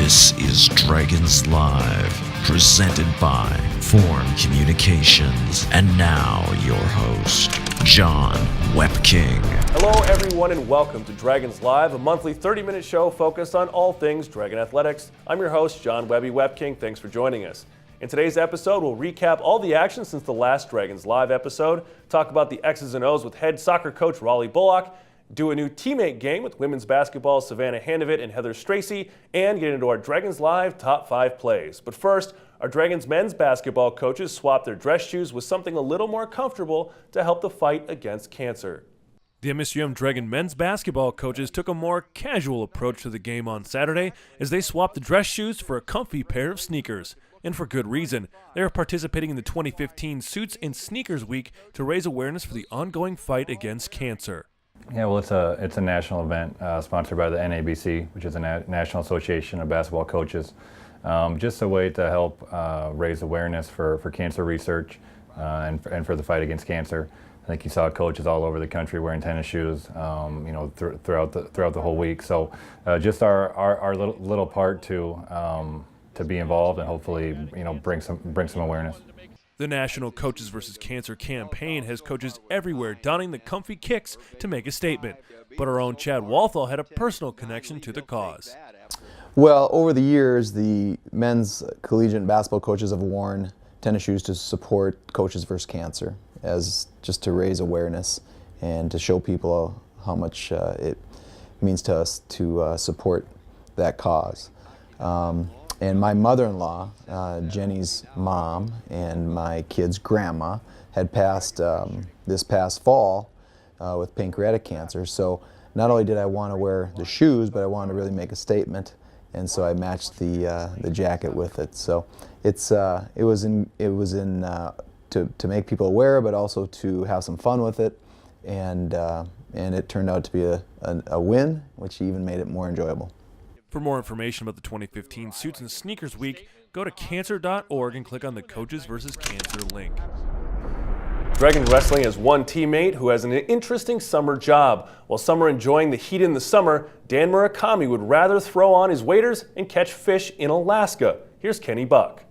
This is Dragons Live, presented by Form Communications. And now, your host, John Wepking. Hello, everyone, and welcome to Dragons Live, a monthly 30-minute show focused on all things Dragon Athletics. I'm your host, John Wepking. Thanks for joining us. In today's episode, we'll recap all the action since the last Dragons Live episode, talk about the X's and O's with head soccer coach Rollie Bullock, do a new teammate game with women's basketball Savannah Handovit and Heather Stracey, and get into our Dragons Live top 5 plays. But first, our Dragons men's basketball coaches swapped their dress shoes with something a little more comfortable to help the fight against cancer. The MSUM Dragon men's basketball coaches took a more casual approach to the game on Saturday as they swapped the dress shoes for a comfy pair of sneakers. And for good reason. They are participating in the 2015 Suits and Sneakers Week to raise awareness for the ongoing fight against cancer. Yeah, well, it's a national event sponsored by the NABC, which is a National Association of Basketball Coaches. Just a way to help raise awareness for cancer research and for the fight against cancer. I think you saw coaches all over the country wearing tennis shoes, throughout the whole week. So just our little part to be involved and hopefully bring some awareness. The National Coaches vs. Cancer campaign has coaches everywhere donning the comfy kicks to make a statement. But our own Chad Walthall had a personal connection to the cause. Well, over the years, the men's collegiate basketball coaches have worn tennis shoes to support Coaches vs. Cancer, as just to raise awareness and to show people how much it means to us to support that cause. And my mother-in-law, Jenny's mom, and my kid's grandma had passed this past fall with pancreatic cancer. So not only did I want to wear the shoes, but I wanted to really make a statement, and so I matched the jacket with it. So it was to make people aware, but also to have some fun with it, and it turned out to be a win, which even made it more enjoyable. For more information about the 2015 Suits and Sneakers Week, go to cancer.org and click on the Coaches vs. Cancer link. Dragon Wrestling has one teammate who has an interesting summer job. While some are enjoying the heat in the summer, Dan Murakami would rather throw on his waders and catch fish in Alaska. Here's Kenny Buck.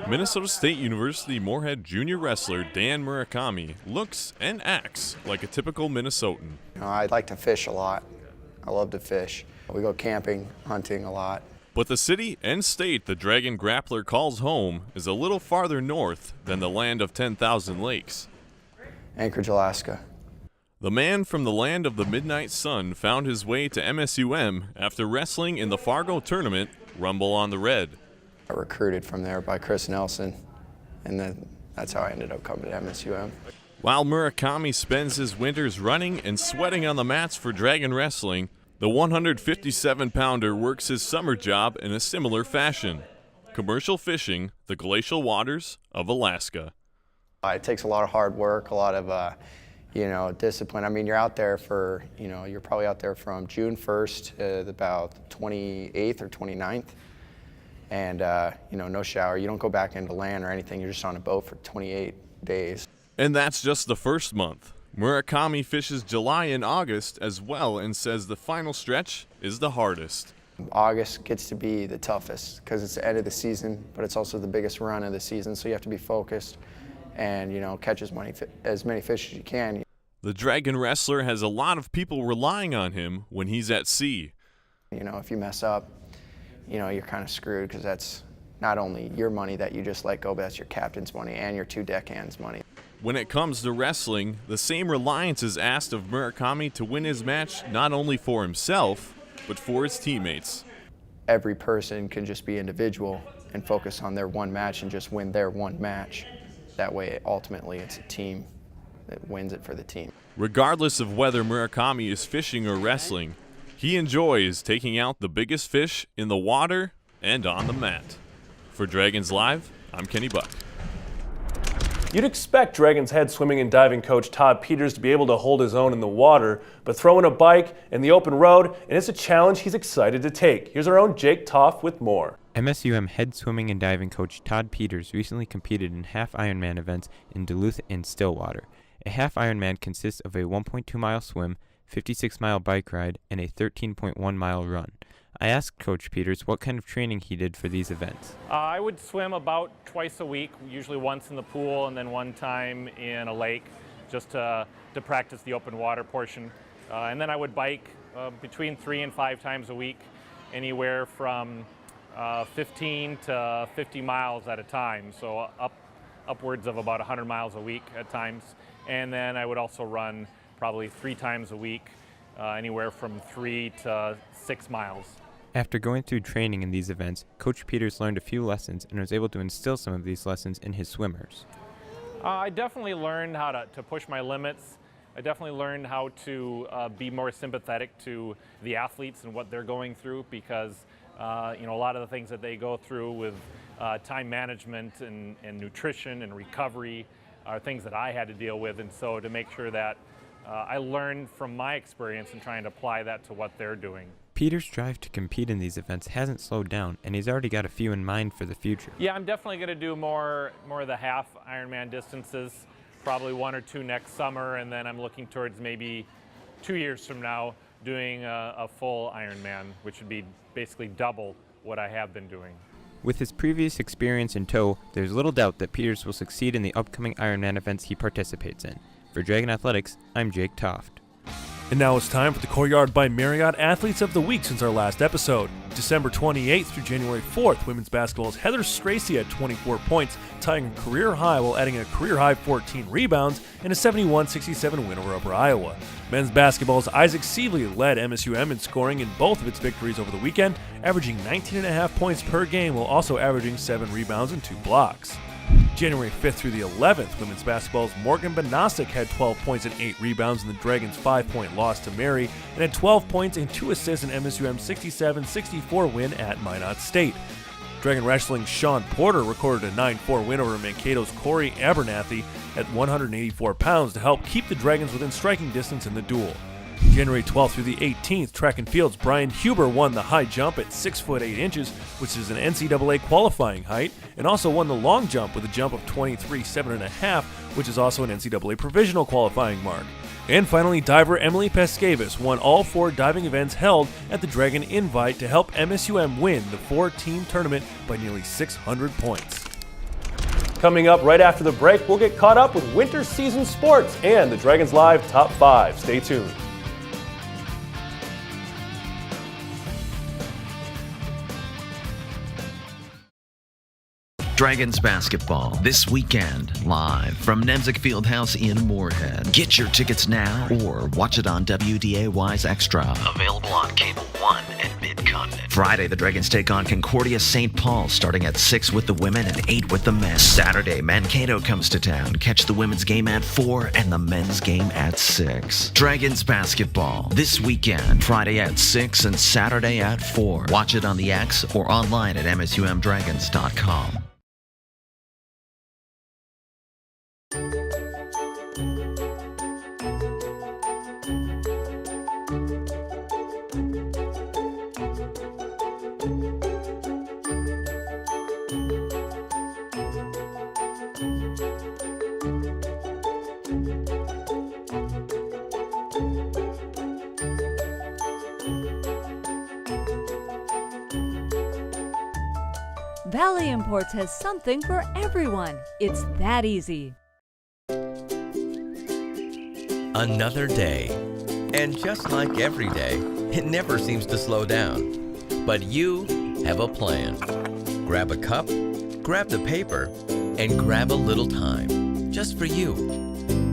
Minnesota State University Moorhead junior wrestler Dan Murakami looks and acts like a typical Minnesotan. I like to fish a lot. I love to fish. We go camping, hunting a lot. But the city and state the Dragon Grappler calls home is a little farther north than the land of 10,000 lakes. Anchorage, Alaska. The man from the land of the midnight sun found his way to MSUM after wrestling in the Fargo tournament, Rumble on the Red. I recruited from there by Chris Nelson, and then that's how I ended up coming to MSUM. While Murakami spends his winters running and sweating on the mats for Dragon Wrestling, the 157-pounder works his summer job in a similar fashion: commercial fishing the glacial waters of Alaska. It takes a lot of hard work, a lot of discipline. I mean, you're out there for, you're probably out there from June 1st to about 28th or 29th. And, no shower. You don't go back into land or anything. You're just on a boat for 28 days. And that's just the first month. Murakami fishes July and August as well and says the final stretch is the hardest. August gets to be the toughest because it's the end of the season, but it's also the biggest run of the season, so you have to be focused and, catch as many fish as you can. The Dragon wrestler has a lot of people relying on him when he's at sea. If you mess up, you're kind of screwed because that's not only your money that you just let go, but that's your captain's money and your 2 deckhands' money. When it comes to wrestling, the same reliance is asked of Murakami to win his match not only for himself, but for his teammates. Every person can just be individual and focus on their one match and just win their one match. That way, ultimately, it's a team that wins it for the team. Regardless of whether Murakami is fishing or wrestling, he enjoys taking out the biggest fish in the water and on the mat. For Dragons Live, I'm Kenny Buck. You'd expect Dragons head swimming and diving coach Todd Peters to be able to hold his own in the water, but throwing a bike in the open road, and it's a challenge he's excited to take. Here's our own Jake Toff with more. MSUM head swimming and diving coach Todd Peters recently competed in half Ironman events in Duluth and Stillwater. A half Ironman consists of a 1.2-mile swim, 56-mile bike ride, and a 13.1-mile run. I asked Coach Peters what kind of training he did for these events. I would swim about twice a week, usually once in the pool and then one time in a lake, just to practice the open water portion. And then I would bike between 3 and 5 times a week, anywhere from 15 to 50 miles at a time, so upwards of about 100 miles a week at times. And then I would also run probably 3 times a week, anywhere from 3 to 6 miles. After going through training in these events, Coach Peters learned a few lessons and was able to instill some of these lessons in his swimmers. I definitely learned how to push my limits. I definitely learned how to be more sympathetic to the athletes and what they're going through, because a lot of the things that they go through with time management and nutrition and recovery are things that I had to deal with, and so to make sure that I learned from my experience and trying to apply that to what they're doing. Peters' drive to compete in these events hasn't slowed down, and he's already got a few in mind for the future. Yeah, I'm definitely going to do more of the half Ironman distances, probably 1 or 2 next summer, and then I'm looking towards maybe 2 years from now doing a full Ironman, which would be basically double what I have been doing. With his previous experience in tow, there's little doubt that Peters will succeed in the upcoming Ironman events he participates in. For Dragon Athletics, I'm Jake Toft. And now it's time for the Courtyard by Marriott Athletes of the Week since our last episode. December 28th through January 4th, women's basketball's Heather Stracey had 24 points, tying a career high while adding a career high 14 rebounds in a 71-67 win over Upper Iowa. Men's basketball's Isaac Sievely led MSUM in scoring in both of its victories over the weekend, averaging 19.5 points per game while also averaging 7 rebounds and 2 blocks. January 5th through the 11th, women's basketball's Morgan Banasic had 12 points and 8 rebounds in the Dragons' 5-point loss to Mary, and had 12 points and 2 assists in MSUM's 67-64 win at Minot State. Dragon Wrestling's Sean Porter recorded a 9-4 win over Mankato's Corey Abernathy at 184 pounds to help keep the Dragons within striking distance in the duel. January 12th through the 18th, track and field's Brian Huber won the high jump at 6 foot 8 inches, which is an NCAA qualifying height, and also won the long jump with a jump of 23.7.5, which is also an NCAA provisional qualifying mark. And finally, diver Emily Pescavas won all 4 diving events held at the Dragon Invite to help MSUM win the 4-team tournament by nearly 600 points. Coming up right after the break, we'll get caught up with winter season sports and the DragonsLIVE Top 5. Stay tuned. Dragons basketball this weekend, live from Nemzik Fieldhouse in Moorhead. Get your tickets now or watch it on WDAY's Extra. Available on Cable 1 and Mid-Continent. Friday, the Dragons take on Concordia St. Paul, starting at 6 with the women and 8 with the men. Saturday, Mankato comes to town. Catch the women's game at 4 and the men's game at 6. Dragons basketball this weekend, Friday at 6 and Saturday at 4. Watch it on the X or online at MSUMDragons.com. Valley Imports has something for everyone. It's that easy. Another day. And just like every day, it never seems to slow down. But you have a plan. Grab a cup, grab the paper, and grab a little time. Just for you.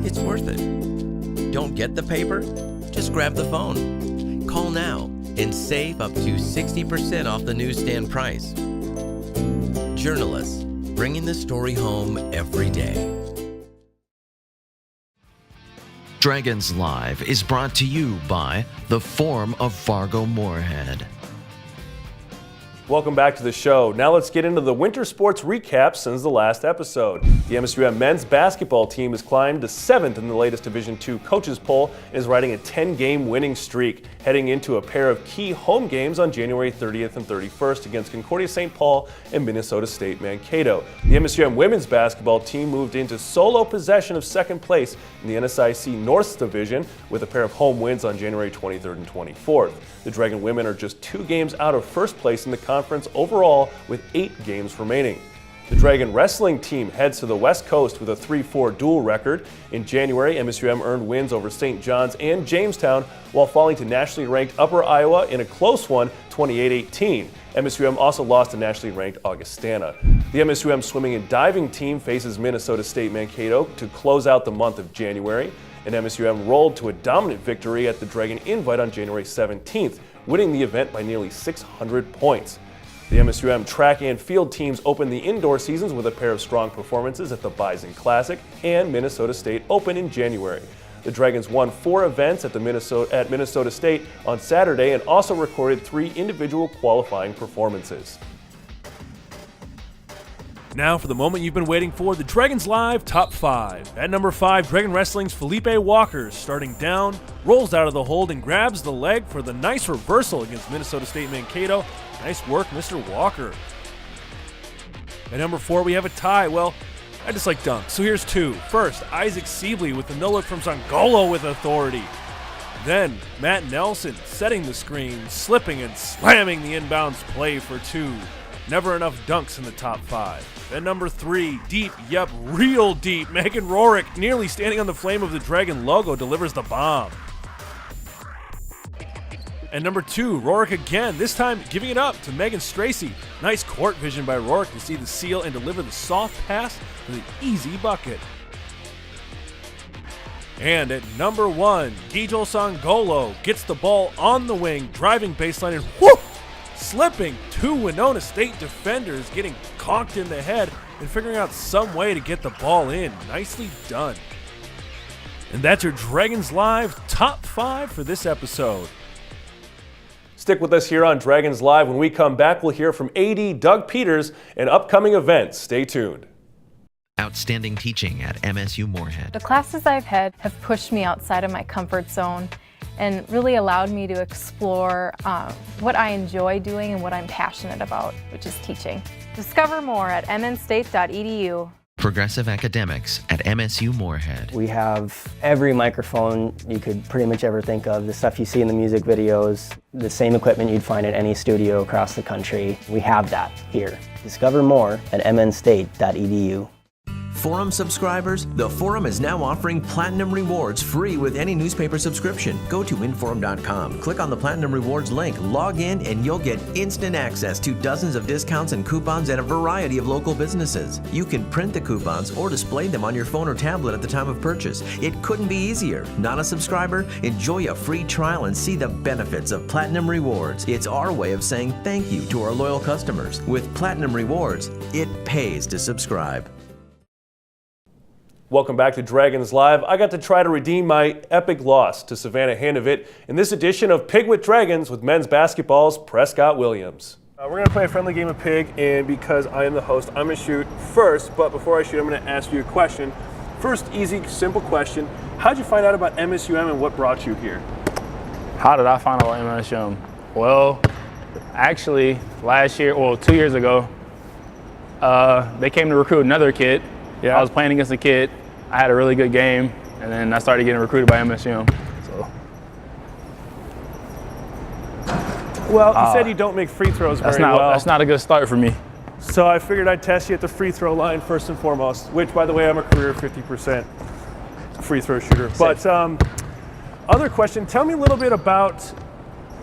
It's worth it. Don't get the paper? Just grab the phone. Call now and save up to 60% off the newsstand price. Journalists, bringing the story home every day. DragonsLIVE is brought to you by the Forum of Fargo Moorhead. Welcome back to the show. Now let's get into the winter sports recap since the last episode. The MSUM men's basketball team has climbed to 7th in the latest Division II coaches poll and is riding a 10-game winning streak, heading into a pair of key home games on January 30th and 31st against Concordia St. Paul and Minnesota State Mankato. The MSUM women's basketball team moved into solo possession of second place in the NSIC North's Division with a pair of home wins on January 23rd and 24th. The Dragon women are just 2 games out of first place in the conference overall with 8 games remaining. The Dragon wrestling team heads to the West Coast with a 3-4 dual record. In January, MSUM earned wins over St. John's and Jamestown while falling to nationally ranked Upper Iowa in a close one, 28-18. MSUM also lost to nationally ranked Augustana. The MSUM swimming and diving team faces Minnesota State Mankato to close out the month of January. And MSUM rolled to a dominant victory at the Dragon Invite on January 17th, winning the event by nearly 600 points. The MSUM track and field teams opened the indoor seasons with a pair of strong performances at the Bison Classic and Minnesota State Open in January. The Dragons won 4 events at Minnesota State on Saturday and also recorded 3 individual qualifying performances. Now for the moment you've been waiting for, the Dragons Live Top 5. At number 5, Dragon Wrestling's Felipe Walker, starting down, rolls out of the hold and grabs the leg for the nice reversal against Minnesota State Mankato. Nice work, Mr. Walker. At number 4, we have a tie. Well, I just like dunks, so here's 2. First, Isaac Sibley with the no-look from Zangolo with authority. Then, Matt Nelson setting the screen, slipping and slamming the inbounds play for 2. Never enough dunks in the top 5. At number 3, deep, yep, real deep, Megan Rorick, nearly standing on the flame of the Dragon logo, delivers the bomb. At number 2, Rorick again, this time giving it up to Megan Stracy. Nice court vision by Rorick to see the seal and deliver the soft pass for the easy bucket. And at number 1, Gijol Sangolo gets the ball on the wing, driving baseline and whoop! Slipping 2 Winona State defenders, getting conked in the head and figuring out some way to get the ball in. Nicely done. And that's your Dragons Live Top 5 for this episode. Stick with us here on Dragons Live. When we come back, we'll hear from AD Doug Peters and upcoming events. Stay tuned. Outstanding teaching at MSU Moorhead. The classes I've had have pushed me outside of my comfort zone and really allowed me to explore what I enjoy doing and what I'm passionate about, which is teaching. Discover more at mnstate.edu. Progressive academics at MSU Moorhead. We have every microphone you could pretty much ever think of, the stuff you see in the music videos, the same equipment you'd find at any studio across the country. We have that here. Discover more at mnstate.edu. Forum subscribers, the Forum is now offering Platinum Rewards free with any newspaper subscription. Go to inforum.com, click on the Platinum Rewards link, log in, and you'll get instant access to dozens of discounts and coupons at a variety of local businesses. You can print the coupons or display them on your phone or tablet at the time of purchase. It couldn't be easier. Not a subscriber? Enjoy a free trial and see the benefits of Platinum Rewards. It's our way of saying thank you to our loyal customers. With Platinum Rewards, it pays to subscribe. Welcome back to Dragons Live. I got to try to redeem my epic loss to Savannah Handovit in this edition of Pig with Dragons with men's basketball's Prescott Williams. We're going to play a friendly game of Pig, and because I am the host, I'm going to shoot first. But before I shoot, I'm going to ask you a question. First, easy, simple question. How'd you find out about MSUM and what brought you here? How did I find out about MSUM? Well, actually, 2 years ago, they came to recruit another kid. Yeah. I was playing against a kid. I had a really good game, and then I started getting recruited by MSUM. Well, you said you don't make free throws very well. That's not a good start for me. So I figured I'd test you at the free throw line first and foremost, which, by the way, I'm a career 50% free throw shooter. But other question, tell me a little bit about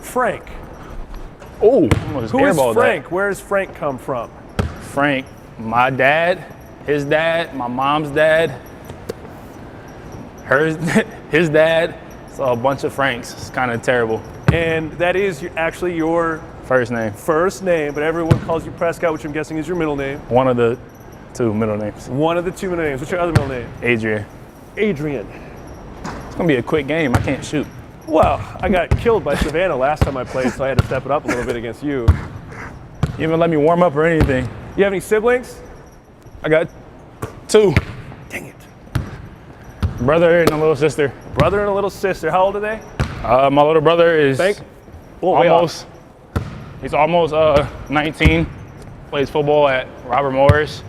Frank. Oh, who is Frank? Where does Frank come from? Frank, my dad, his dad, my mom's dad, his dad. So a bunch of Franks. It's kind of terrible. And that is actually your first name. First name, but everyone calls you Prescott, which I'm guessing is your middle name. One of the 2 middle names. One of the 2 middle names. What's your other middle name? Adrian. Adrian. It's gonna be a quick game. I can't shoot. Well, I got killed by Savannah last time I played, so I had to step it up a little bit against you. You even let me warm up or anything. You have any siblings? I got 2. Dang it. Brother and a little sister. Brother and a little sister. How old are they? My little brother is he's almost 19. Plays football at Robert Morris.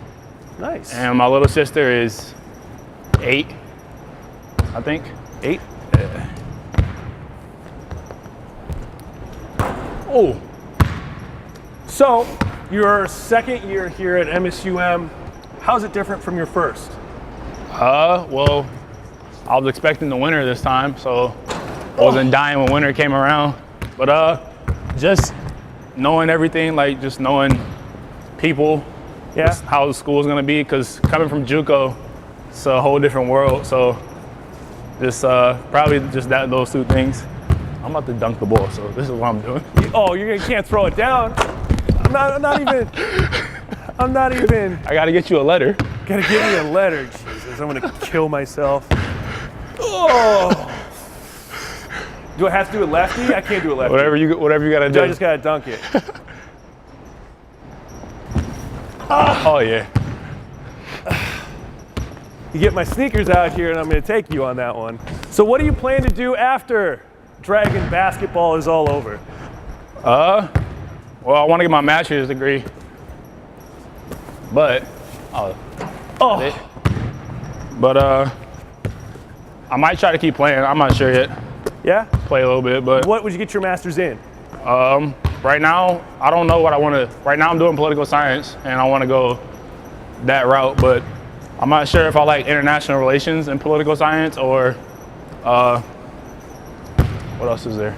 Nice. And my little sister is 8, I think. 8? Yeah. Oh. So, your second year here at MSUM, how's it different from your first? Well, I was expecting the winter this time, so I wasn't dying when winter came around. But just knowing everything, like just knowing people, just how the school is gonna be, because coming from JUCO, it's a whole different world. So just probably just those two things. I'm about to dunk the ball, so this is what I'm doing. Oh, you can't throw it down. I'm not even. I gotta get you a letter. Gotta give me a letter. Jesus, I'm gonna kill myself. Oh. Do I have to do it lefty? I can't do it lefty. Whatever you gotta do. I just gotta dunk it. Oh yeah. You get my sneakers out here, and I'm gonna take you on that one. So what do you plan to do after Dragon basketball is all over? Well, I want to get my master's degree, but I might try to keep playing. I'm not sure yet. Yeah? Play a little bit, but. What would you get your master's in? Right now, I don't know what I want to. Right now, I'm doing political science, and I want to go that route, but I'm not sure if I like international relations and political science or what else is there?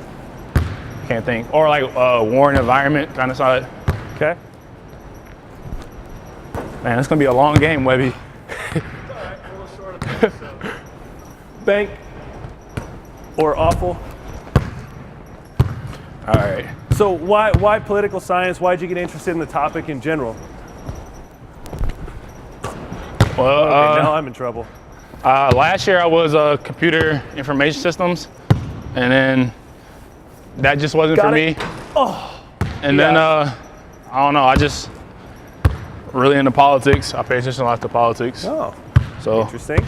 Can't think. Or like war and environment kind of side. Okay. Man, it's gonna be a long game, Webby. Bank or awful? All right. So why political science? Why'd you get interested in the topic in general? Well, okay, now I'm in trouble. Last year I was computer information systems, and then that just wasn't for me. Oh. And then I don't know. I just really into politics. I pay attention a lot to politics. Oh. So interesting.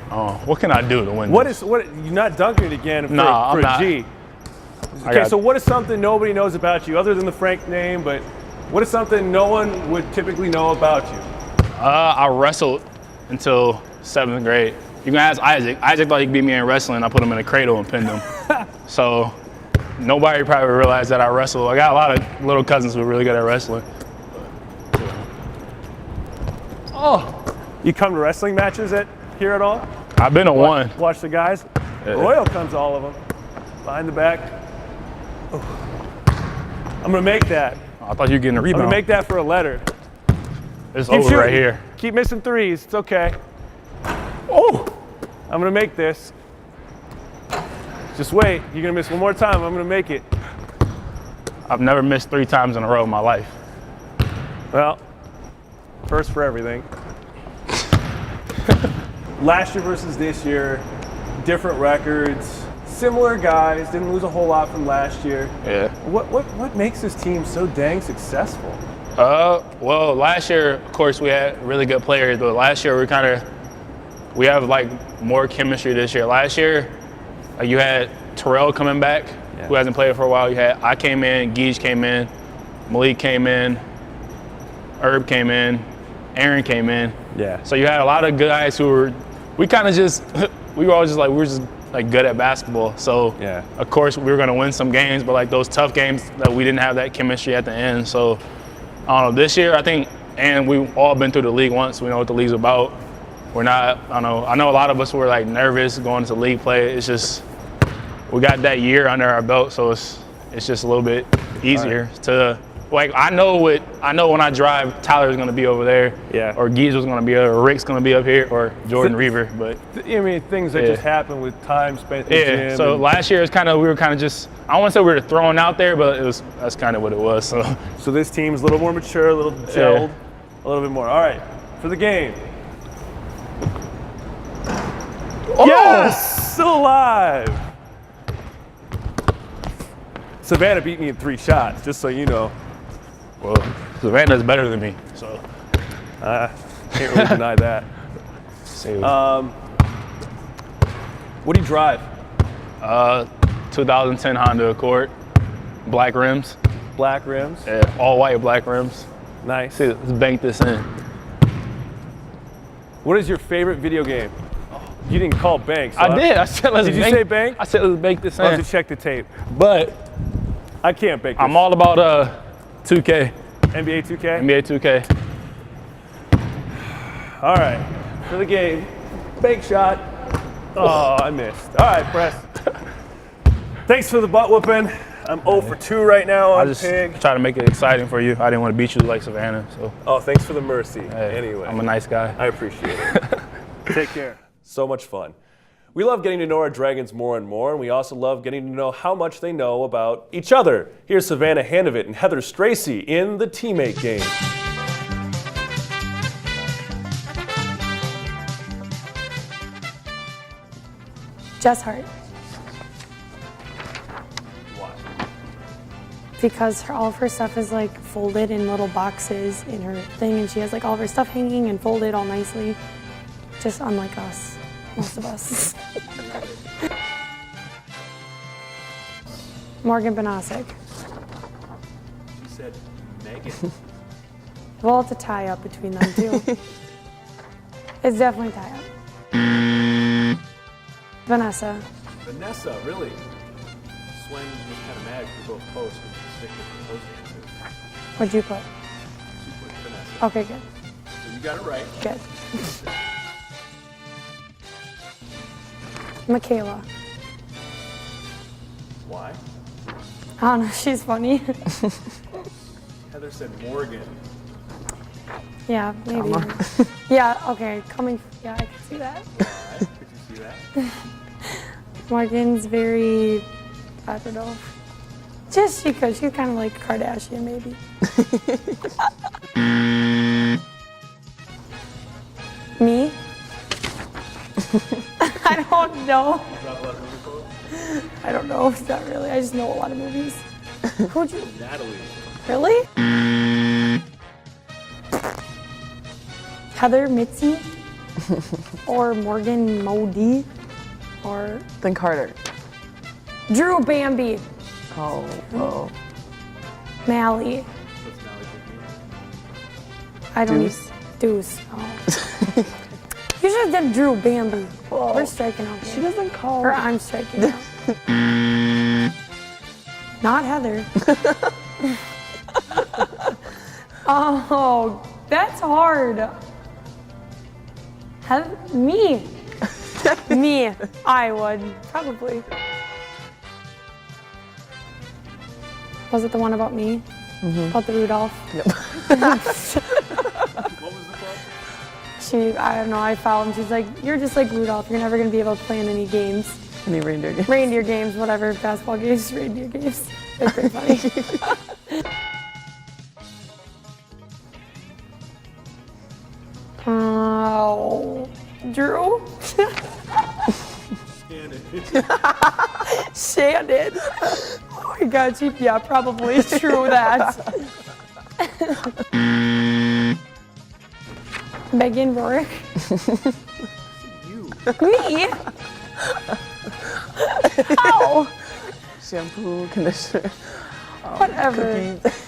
Oh, what can I do to win? What you're not dunking it again for I'm a not. G? Okay, so what is something nobody knows about you other than the Frank name? But what is something no one would typically know about you? I wrestled until 7th grade. You can ask Isaac. Isaac thought he could beat me in wrestling. I put him in a cradle and pinned him. So nobody probably realized that I wrestle. I got a lot of little cousins who are really good at wrestling. Oh, you come to wrestling matches here at all? I've been to one. Watch the guys. Yeah. Royal comes to all of them. Behind the back. Oh. I'm gonna make that. I thought you were getting a rebound. I'm gonna make that for a letter. It's over shooting. Right here. Keep missing threes. It's okay. Oh! I'm gonna make this. Just wait. You're gonna miss one more time. I'm gonna make it. I've never missed 3 times in a row in my life. Well, first for everything. Last year versus this year, different records, similar guys. Didn't lose a whole lot from last year. Yeah. What makes this team so dang successful? Well, last year, of course, we had really good players, but last year we have like more chemistry this year. Last year, you had Terrell coming back, who hasn't played for a while. I came in, Geej came in, Malik came in, Herb came in, Aaron came in. Yeah. So you had a lot of guys who were, we were all just like good at basketball. So of course we were gonna win some games, but like those tough games that we didn't have that chemistry at the end. So I don't know, this year I think, and we've all been through the league once, we know what the league's about. We're not, I know a lot of us were like nervous going to league play. It's just, we got that year under our belt, so it's just a little bit easier to, like, I know when I drive, Tyler's gonna be over there, or Geez was gonna be over, or Rick's gonna be up here, or Jordan Reaver, but. I mean, things that just happen with time spent in the gym. So last year we were kind of just, I don't want to say we were throwing out there, but that's kind of what it was, so. So this team's a little more mature, a little gelled, a little bit more. All right, for the game. Oh! Yes, still alive. Savannah beat me in 3 shots, just so you know. Well, Savannah's better than me, so. Can't really deny that. What do you drive? 2010 Honda Accord, black rims. Black rims? Yeah, all white black rims. Nice. See, let's bank this in. What is your favorite video game? You didn't call bank. So I did. I said let's Did you bank. say bank? I said let's bank this in. I'll have to check the tape. But I can't bake this. I'm all about 2K. NBA 2K? NBA 2K. All right, for the game. Bake shot. Oh, I missed. All right, Press. Thanks for the butt whooping. I'm 0 for 2 right now on I just pig. try to make it exciting for you. I didn't want to beat you like Savannah. So. Oh, thanks for the mercy. Hey, anyway. I'm a nice guy. I appreciate it. Take care. So much fun. We love getting to know our Dragons more and more, and we also love getting to know how much they know about each other. Here's Savannah Handovit and Heather Stracy in the teammate game. Jess Hart. Why? Because all of her stuff is like folded in little boxes in her thing, and she has like all of her stuff hanging and folded all nicely. Just unlike us, most of us. Morgan Benasic. She said Megan. Well, it's a tie up between them too. It's definitely a tie up. Vanessa. Vanessa, really? Swen was kind of mad for both posts, but she stick with the post answer. What'd you put? She put Vanessa. Okay, good. So you got it right. Good. Michaela. Why? I don't know, she's funny. Heather said Morgan. Yeah, maybe. Yeah, okay, yeah, I can see that. Why? Could you see that? Morgan's very, I don't know. Just because she's kind of like Kardashian, maybe. Me? I don't know. I don't know. It's not really. I just know a lot of movies. Who'd you? Natalie. Really? Heather Mitzi? Or Morgan Modi? Or Then Carter. Drew Bambi. Oh. Mally. What's Natalie thinking? I don't Deuce. Deuce. Oh. You should have done Drew Bambi. We're striking out. She doesn't call. Or I'm striking out. Not Heather. Oh, that's hard. Me. Me. I would, probably. Was it the one about me? Mm-hmm. About the Rudolph? Yep. What was the quote? I don't know, I followed and she's like, you're just like Rudolph. You're never going to be able to play in any games. Any reindeer games? Reindeer games, whatever, basketball games, reindeer games. It's pretty funny. Oh, Drew? Shannon. Oh my God, yeah, probably true that. Megan Rourke. You. Me? How? Shampoo, conditioner. Whatever. Cookies.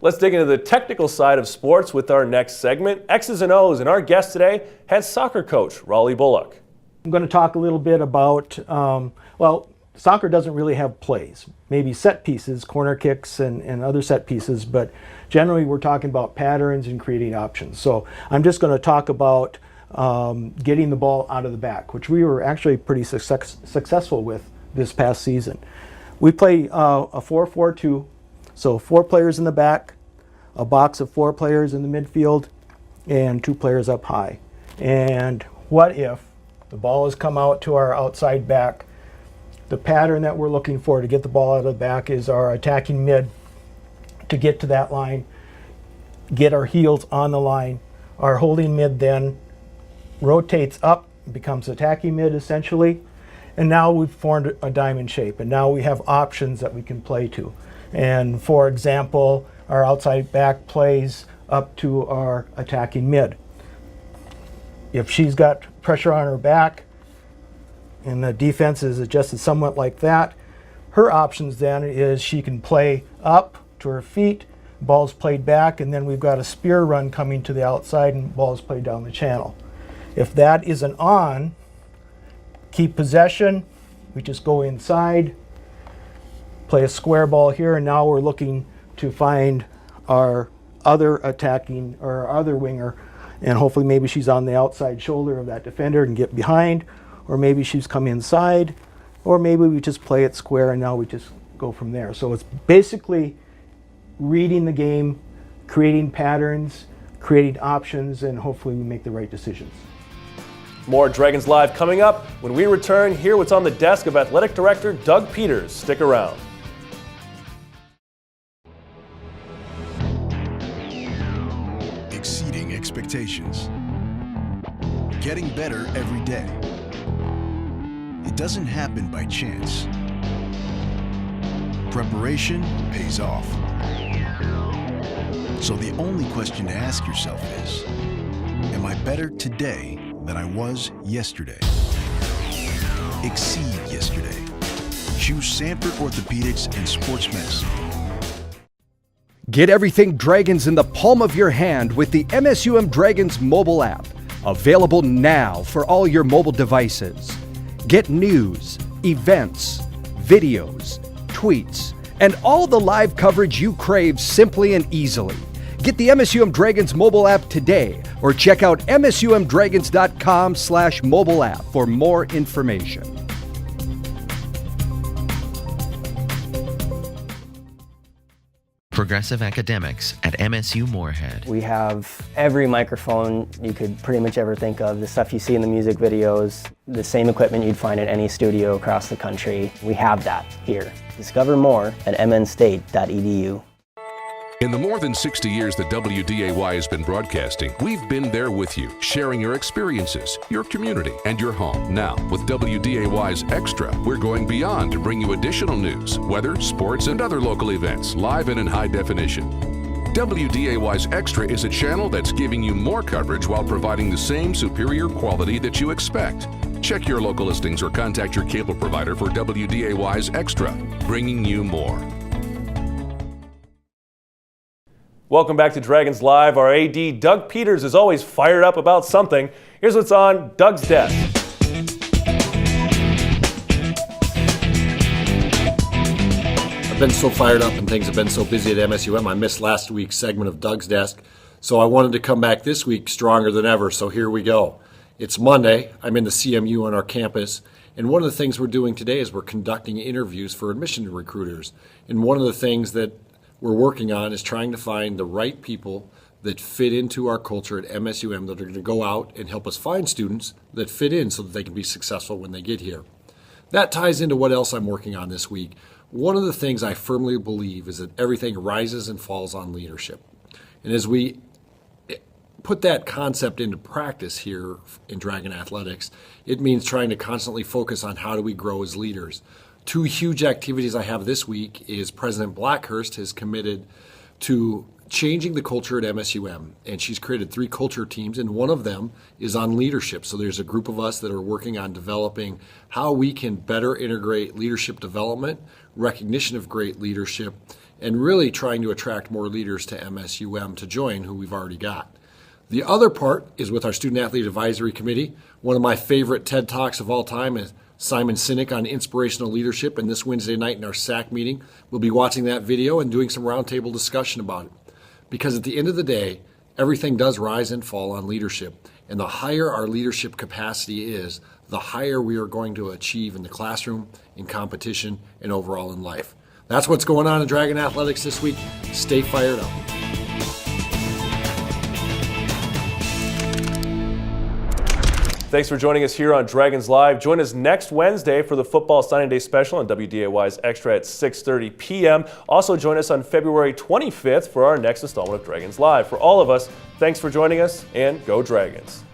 Let's dig into the technical side of sports with our next segment, X's and O's, and our guest today has soccer coach Rollie Bullock. I'm going to talk a little bit about, well, soccer doesn't really have plays, maybe set pieces, corner kicks and other set pieces, but generally we're talking about patterns and creating options. So I'm just going to talk about getting the ball out of the back, which we were actually pretty successful with this past season. We play a 4-4-2, so 4 players in the back, a box of 4 players in the midfield, and 2 players up high. And what if the ball has come out to our outside back? The pattern that we're looking for to get the ball out of the back is our attacking mid to get to that line, get our heels on the line. Our holding mid then rotates up, becomes attacking mid essentially, and now we've formed a diamond shape, and now we have options that we can play to. And for example, our outside back plays up to our attacking mid. If she's got pressure on her back and the defense is adjusted somewhat like that, her options then is she can play up to her feet, ball's played back, and then we've got a spear run coming to the outside and ball's played down the channel. If that isn't on, keep possession. We just go inside, play a square ball here, and now we're looking to find our other attacking or our other winger, and hopefully maybe she's on the outside shoulder of that defender and get behind, or maybe she's come inside, or maybe we just play it square and now we just go from there. So it's basically reading the game, creating patterns, creating options, and hopefully we make the right decisions. More Dragons Live coming up. When we return, hear what's on the desk of Athletic Director Doug Peters. Stick around. Exceeding expectations. Getting better every day. It doesn't happen by chance. Preparation pays off. So the only question to ask yourself is, am I better today than I was yesterday? Exceed yesterday. Choose Sanford Orthopedics and Sports Medicine. Get everything Dragons in the palm of your hand with the MSUM Dragons mobile app. Available now for all your mobile devices. Get news, events, videos, tweets, and all the live coverage you crave simply and easily. Get the MSUM Dragons mobile app today or check out msumdragons.com/mobile app for more information. Progressive Academics at MSU Moorhead. We have every microphone you could pretty much ever think of, the stuff you see in the music videos, the same equipment you'd find at any studio across the country. We have that here. Discover more at mnstate.edu. In the more than 60 years that WDAY has been broadcasting, we've been there with you, sharing your experiences, your community, and your home. Now, with WDAY's Extra, we're going beyond to bring you additional news, weather, sports, and other local events, live and in high definition. WDAY's Extra is a channel that's giving you more coverage while providing the same superior quality that you expect. Check your local listings or contact your cable provider for WDAY's Extra, bringing you more. Welcome back to Dragons Live. Our AD, Doug Peters, is always fired up about something. Here's what's on Doug's desk. I've been so fired up and things have been so busy at MSUM. I missed last week's segment of Doug's desk, so I wanted to come back this week stronger than ever, so here we go. It's Monday. I'm in the CMU on our campus, and one of the things we're doing today is we're conducting interviews for admission recruiters. And one of the things that we're working on is trying to find the right people that fit into our culture at MSUM that are going to go out and help us find students that fit in so that they can be successful when they get here. That ties into what else I'm working on this week. One of the things I firmly believe is that everything rises and falls on leadership. And as we put that concept into practice here in Dragon Athletics, it means trying to constantly focus on how do we grow as leaders. Two huge activities I have this week is President Blackhurst has committed to changing the culture at MSUM, and she's created 3 culture teams, and one of them is on leadership. So there's a group of us that are working on developing how we can better integrate leadership development, recognition of great leadership, and really trying to attract more leaders to MSUM to join who we've already got. The other part is with our Student Athlete Advisory Committee. One of my favorite TED Talks of all time is Simon Sinek on inspirational leadership, and this Wednesday night in our SAC meeting, we'll be watching that video and doing some roundtable discussion about it. Because at the end of the day, everything does rise and fall on leadership, and the higher our leadership capacity is, the higher we are going to achieve in the classroom, in competition, and overall in life. That's what's going on in Dragon Athletics this week. Stay fired up. Thanks for joining us here on Dragons Live. Join us next Wednesday for the Football Signing Day special on WDAY's Extra at 6:30 p.m. Also join us on February 25th for our next installment of Dragons Live. For all of us, thanks for joining us, and go Dragons.